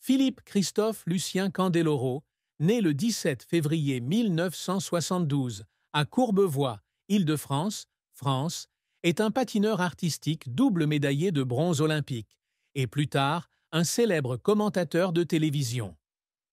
Philippe Christophe Lucien Candeloro, né le 17 février 1972 à Courbevoie, Île-de-France, France, est un patineur artistique double médaillé de bronze olympique et plus tard un célèbre commentateur de télévision.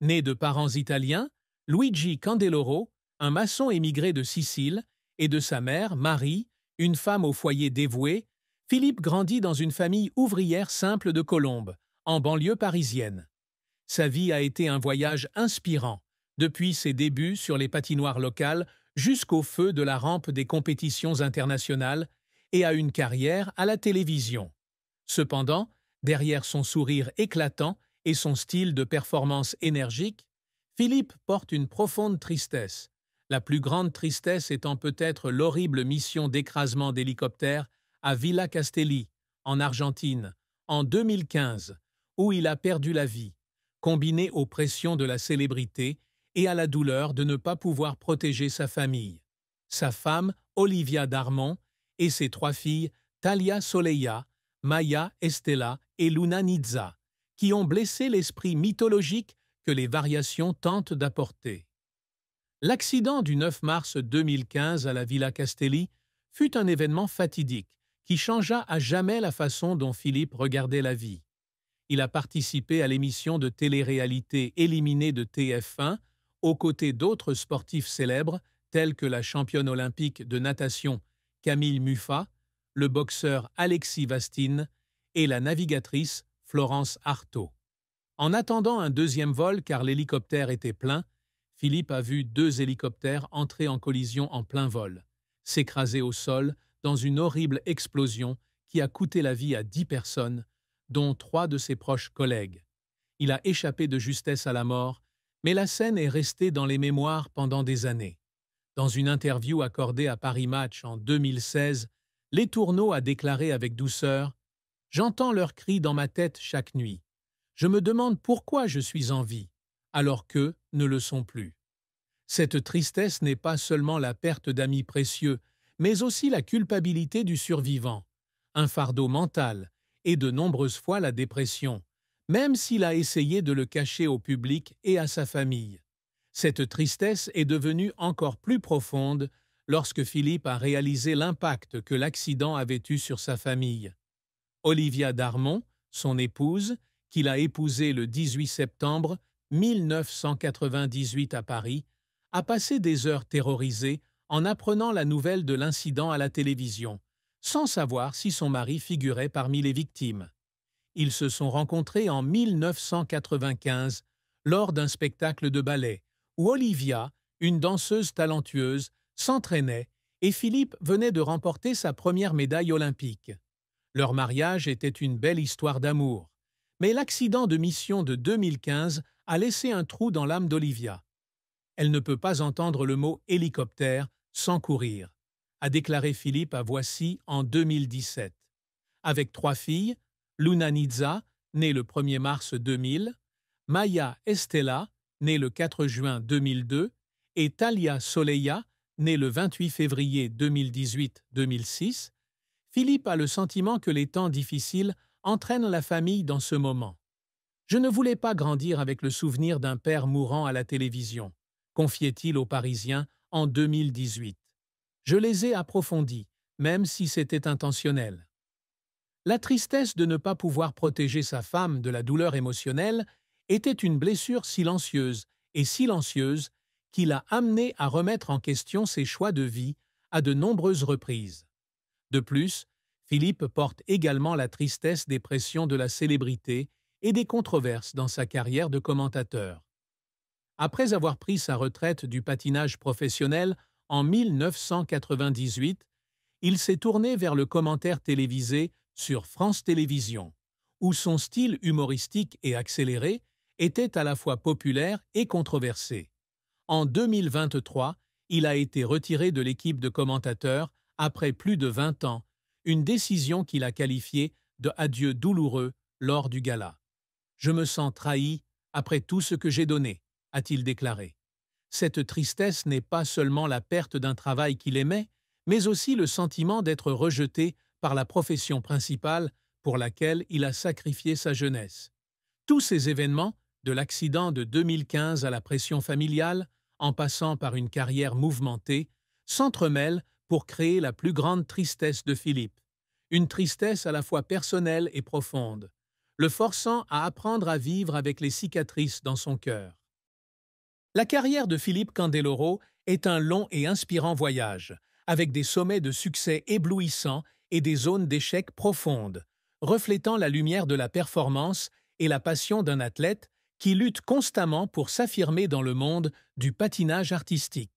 Né de parents italiens, Luigi Candeloro, un maçon émigré de Sicile, et de sa mère, Marie, une femme au foyer dévouée, Philippe grandit dans une famille ouvrière simple de Colombes, en banlieue parisienne. Sa vie a été un voyage inspirant, depuis ses débuts sur les patinoires locales jusqu'au feu de la rampe des compétitions internationales et à une carrière à la télévision. Cependant, derrière son sourire éclatant et son style de performance énergique, Philippe porte une profonde tristesse, la plus grande tristesse étant peut-être l'horrible mission d'écrasement d'hélicoptère à Villa Castelli, en Argentine, en 2015, où il a perdu la vie, combiné aux pressions de la célébrité et à la douleur de ne pas pouvoir protéger sa famille, sa femme Olivia Darmon et ses 3 filles Talia Soleya, Maya Estela et Luna Nizza, qui ont blessé l'esprit mythologique que les variations tentent d'apporter. L'accident du 9 mars 2015 à la Villa Castelli fut un événement fatidique qui changea à jamais la façon dont Philippe regardait la vie. Il a participé à l'émission de télé-réalité Éliminé de TF1 aux côtés d'autres sportifs célèbres tels que la championne olympique de natation Camille Muffat, le boxeur Alexis Vastine et la navigatrice Florence Artaud. En attendant un deuxième vol car l'hélicoptère était plein, Philippe a vu 2 hélicoptères entrer en collision en plein vol, s'écraser au sol dans une horrible explosion qui a coûté la vie à 10 personnes, dont 3 de ses proches collègues. Il a échappé de justesse à la mort, mais la scène est restée dans les mémoires pendant des années. Dans une interview accordée à Paris Match en 2016, Letourneau a déclaré avec douceur « J'entends leurs cris dans ma tête chaque nuit. Je me demande pourquoi je suis en vie, alors qu'eux ne le sont plus. » Cette tristesse n'est pas seulement la perte d'amis précieux, mais aussi la culpabilité du survivant, un fardeau mental et de nombreuses fois la dépression, même s'il a essayé de le cacher au public et à sa famille. Cette tristesse est devenue encore plus profonde lorsque Philippe a réalisé l'impact que l'accident avait eu sur sa famille. Olivia Darmon, son épouse, qu'il a épousée le 18 septembre 1998 à Paris, a passé des heures terrorisée en apprenant la nouvelle de l'incident à la télévision, sans savoir si son mari figurait parmi les victimes. Ils se sont rencontrés en 1995 lors d'un spectacle de ballet, où Olivia, une danseuse talentueuse, s'entraînait et Philippe venait de remporter sa première médaille olympique. Leur mariage était une belle histoire d'amour, mais l'accident de mission de 2015 a laissé un trou dans l'âme d'Olivia. Elle ne peut pas entendre le mot « hélicoptère » sans courir, a déclaré Philippe à Voici en 2017. Avec 3 filles, Luna Nizza, née le 1er mars 2000, Maya Estela, née le 4 juin 2002, et Talia Soleya, née le 28 février 2018-2006, Philippe a le sentiment que les temps difficiles entraînent la famille dans ce moment. « Je ne voulais pas grandir avec le souvenir d'un père mourant à la télévision », confiait-il aux Parisiens en 2018. « Je les ai approfondis, même si c'était intentionnel. » La tristesse de ne pas pouvoir protéger sa femme de la douleur émotionnelle était une blessure silencieuse et silencieuse qui l'a amené à remettre en question ses choix de vie à de nombreuses reprises. De plus, Philippe porte également la tristesse des pressions de la célébrité et des controverses dans sa carrière de commentateur. Après avoir pris sa retraite du patinage professionnel en 1998, il s'est tourné vers le commentaire télévisé sur France Télévisions, où son style humoristique et accéléré était à la fois populaire et controversé. En 2023, il a été retiré de l'équipe de commentateurs après plus de 20 ans, une décision qu'il a qualifiée de « adieu douloureux » lors du gala. « Je me sens trahi après tout ce que j'ai donné », a-t-il déclaré. Cette tristesse n'est pas seulement la perte d'un travail qu'il aimait, mais aussi le sentiment d'être rejeté par la profession principale pour laquelle il a sacrifié sa jeunesse. Tous ces événements de l'accident de 2015 à la pression familiale, en passant par une carrière mouvementée, s'entremêlent pour créer la plus grande tristesse de Philippe. Une tristesse à la fois personnelle et profonde, le forçant à apprendre à vivre avec les cicatrices dans son cœur. La carrière de Philippe Candeloro est un long et inspirant voyage, avec des sommets de succès éblouissants et des zones d'échec profondes, reflétant la lumière de la performance et la passion d'un athlète qui lutte constamment pour s'affirmer dans le monde du patinage artistique.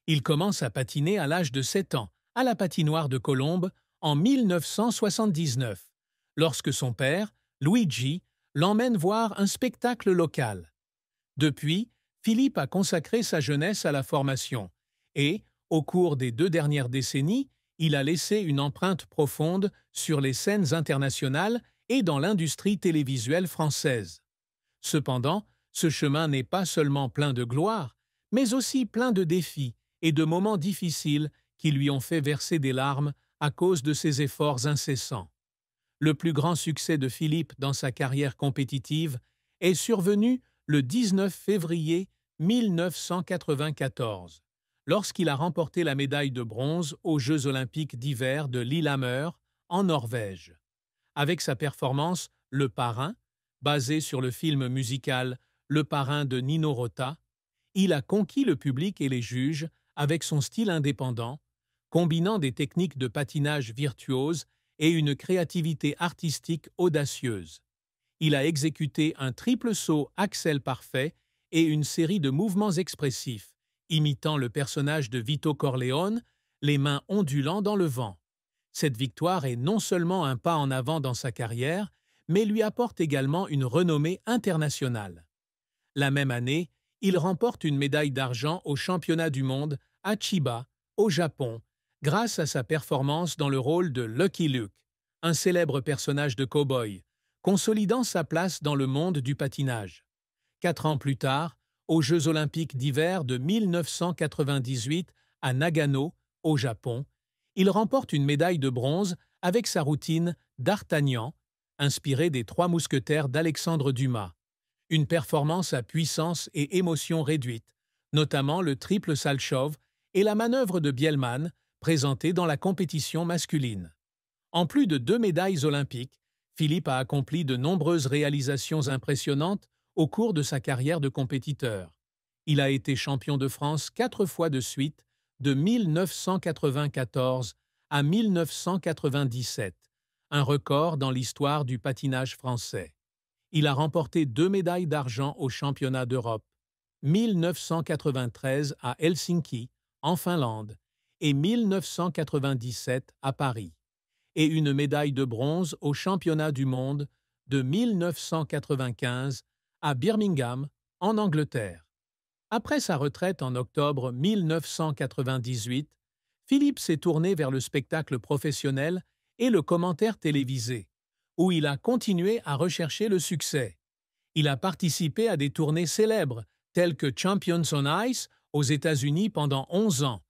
Il commence à patiner à l'âge de 7 ans, à la patinoire de Colombes, en 1979, lorsque son père, Luigi, l'emmène voir un spectacle local. Depuis, Philippe a consacré sa jeunesse à la formation et, au cours des 2 dernières décennies, il a laissé une empreinte profonde sur les scènes internationales et dans l'industrie télévisuelle française. Cependant, ce chemin n'est pas seulement plein de gloire, mais aussi plein de défis et de moments difficiles qui lui ont fait verser des larmes à cause de ses efforts incessants. Le plus grand succès de Philippe dans sa carrière compétitive est survenu le 19 février 1994, lorsqu'il a remporté la médaille de bronze aux Jeux olympiques d'hiver de Lillehammer, en Norvège. Avec sa performance « Le Parrain », basée sur le film musical « Le Parrain » de Nino Rota, il a conquis le public et les juges avec son style indépendant, combinant des techniques de patinage virtuoses et une créativité artistique audacieuse. Il a exécuté un triple saut Axel parfait et une série de mouvements expressifs, imitant le personnage de Vito Corleone, les mains ondulant dans le vent. Cette victoire est non seulement un pas en avant dans sa carrière, mais lui apporte également une renommée internationale. La même année, il remporte une médaille d'argent aux championnats du monde à Chiba, au Japon, grâce à sa performance dans le rôle de Lucky Luke, un célèbre personnage de cow-boy, consolidant sa place dans le monde du patinage. 4 ans plus tard, aux Jeux olympiques d'hiver de 1998 à Nagano, au Japon, il remporte une médaille de bronze avec sa routine d'Artagnan, inspirée des 3 mousquetaires d'Alexandre Dumas. Une performance à puissance et émotion réduite, notamment le triple salchov et la manœuvre de Biellmann, présentée dans la compétition masculine. En plus de 2 médailles olympiques, Philippe a accompli de nombreuses réalisations impressionnantes au cours de sa carrière de compétiteur. Il a été champion de France 4 fois de suite, de 1994 à 1997, un record dans l'histoire du patinage français. Il a remporté 2 médailles d'argent aux championnats d'Europe, 1993 à Helsinki, en Finlande, et 1997 à Paris, et une médaille de bronze aux championnats du monde de 1995 à Birmingham, en Angleterre. Après sa retraite en octobre 1998, Philippe s'est tourné vers le spectacle professionnel et le commentaire télévisé, où il a continué à rechercher le succès. Il a participé à des tournées célèbres, telles que Champions on Ice aux États-Unis pendant 11 ans,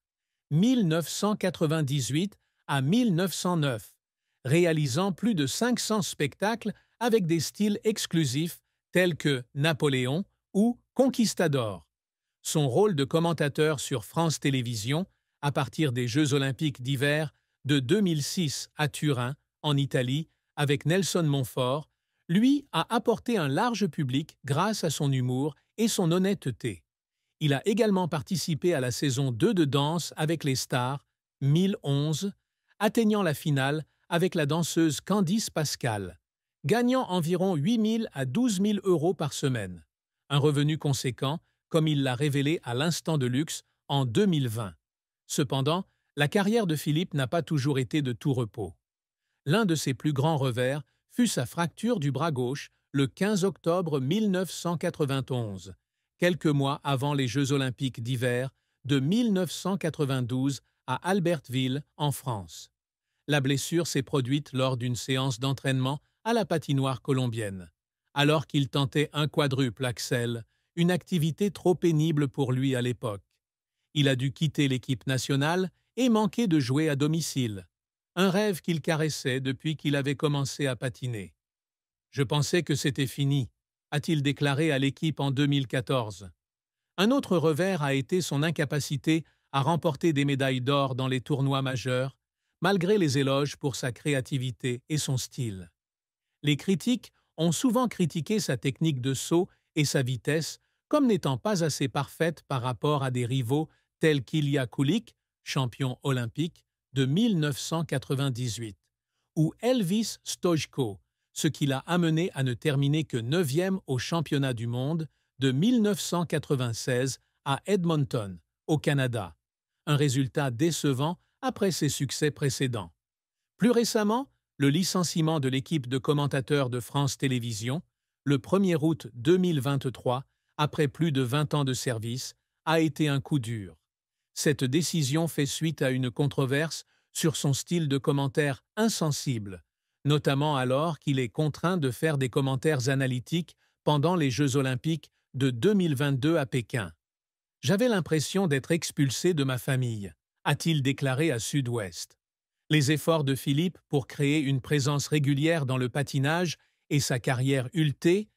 1998 à 1909, réalisant plus de 500 spectacles avec des styles exclusifs tels que Napoléon ou Conquistador. Son rôle de commentateur sur France Télévisions, à partir des Jeux olympiques d'hiver de 2006 à Turin, en Italie, avec Nelson Montfort, lui a apporté un large public grâce à son humour et son honnêteté. Il a également participé à la saison 2 de Danse avec les stars, 1011, atteignant la finale avec la danseuse Candice Pascal, gagnant environ 8 000 à 12 000 euros par semaine. Un revenu conséquent, comme il l'a révélé à l'Instant de Luxe en 2020. Cependant, la carrière de Philippe n'a pas toujours été de tout repos. L'un de ses plus grands revers fut sa fracture du bras gauche le 15 octobre 1991, quelques mois avant les Jeux olympiques d'hiver de 1992 à Albertville, en France. La blessure s'est produite lors d'une séance d'entraînement à la patinoire colombienne, alors qu'il tentait un quadruple axel, une activité trop pénible pour lui à l'époque. Il a dû quitter l'équipe nationale et manquer de jouer à domicile, un rêve qu'il caressait depuis qu'il avait commencé à patiner. « Je pensais que c'était fini, a-t-il déclaré à l'équipe en 2014. Un autre revers a été son incapacité à remporter des médailles d'or dans les tournois majeurs, malgré les éloges pour sa créativité et son style. Les critiques ont souvent critiqué sa technique de saut et sa vitesse comme n'étant pas assez parfaite par rapport à des rivaux tels qu'Ilya Kulik, champion olympique, de 1998, ou Elvis Stojko, ce qui l'a amené à ne terminer que 9e au championnat du monde de 1996 à Edmonton, au Canada, un résultat décevant après ses succès précédents. Plus récemment, le licenciement de l'équipe de commentateurs de France Télévisions, le 1er août 2023, après plus de 20 ans de service, a été un coup dur. Cette décision fait suite à une controverse sur son style de commentaire insensible, notamment alors qu'il est contraint de faire des commentaires analytiques pendant les Jeux olympiques de 2022 à Pékin. « J'avais l'impression d'être expulsé de ma famille », a-t-il déclaré à Sud-Ouest. Les efforts de Philippe pour créer une présence régulière dans le patinage et sa carrière ultée,